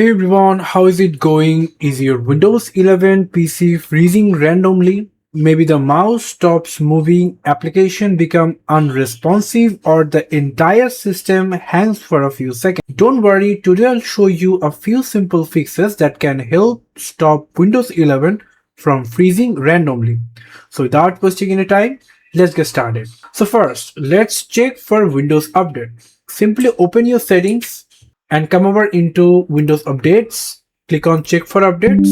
Hey everyone, how is it going? Is your Windows 11 PC freezing randomly? Maybe the mouse stops moving, application become unresponsive, or the entire system hangs for a few seconds. Don't worry, today I'll show you a few simple fixes that can help stop Windows 11 from freezing randomly. So without wasting any time, let's get started. So first, let's check for Windows Update. Simply open your settings and come over into Windows Updates. Click on Check for Updates.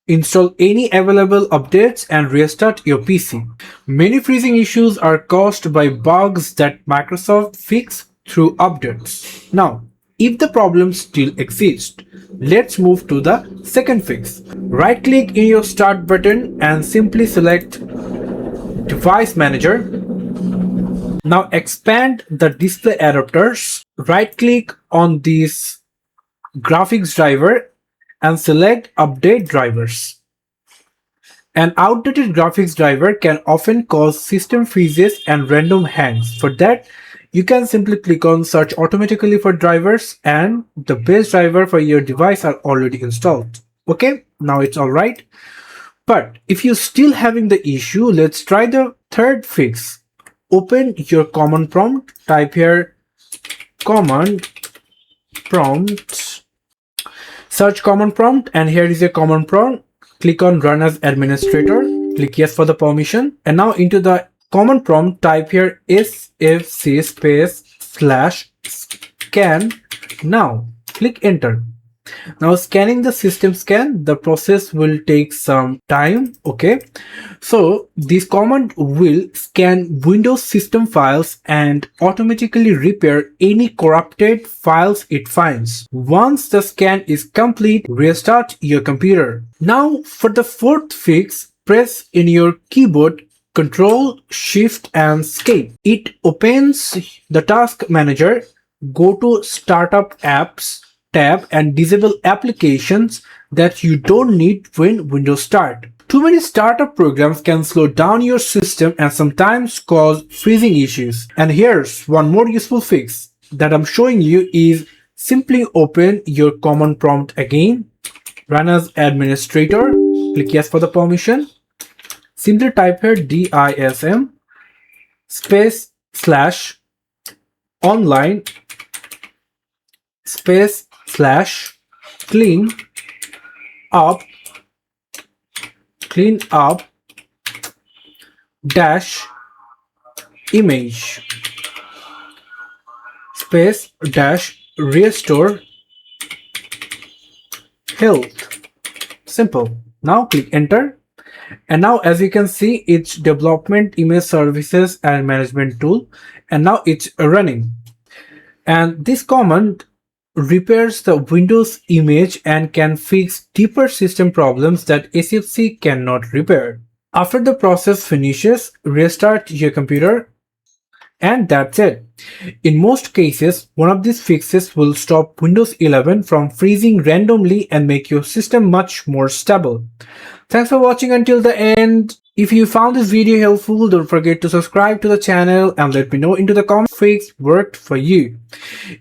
Install any available updates and restart your PC. Many freezing issues are caused by bugs that Microsoft fix through updates. Now, if the problem still exists, let's move to the second fix. Right click in your Start button and simply select Device Manager. Now expand the display adapters. Right click on this graphics driver and select Update Drivers. An outdated graphics driver can often cause system freezes and random hangs. For that, you can simply click on Search automatically for drivers and the base driver for your device are already installed. Okay, now it's alright. But if you're still having the issue, let's try the third fix. Open your command prompt, type here command prompt, search command prompt, and here is your command prompt. Click on Run as Administrator, click Yes for the permission, and now into the command prompt type here sfc /scan. Now click Enter. Now scanning the system scan, the process will take some time. Okay, so this command will scan Windows system files and automatically repair any corrupted files it finds. Once the scan is complete, restart your computer. Now for the fourth fix, press in your keyboard Control, Shift and Escape. It opens the task manager. Go to Startup Apps tab and disable applications that you don't need when Windows start. Too many startup programs can slow down your system and sometimes cause freezing issues. And here's one more useful fix that I'm showing you is simply open your command prompt again, run as administrator, click yes for the permission, simply type here DISM /online /clean up dash image dash restore health. Simple. Now click enter, and now as you can see it's development image services and management tool, and now it's running. And this command repairs the Windows image and can fix deeper system problems that SFC cannot repair. After the process finishes, restart your computer, and that's it. In most cases, one of these fixes will stop Windows 11 from freezing randomly and make your system much more stable. Thanks for watching until the end. If you found this video helpful, don't forget to subscribe to the channel and let me know into the comments if fix worked for you.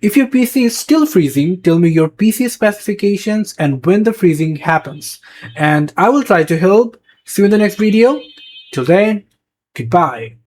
If your PC is still freezing, tell me your PC specifications and when the freezing happens, and I will try to help. See you in the next video. Till then, goodbye.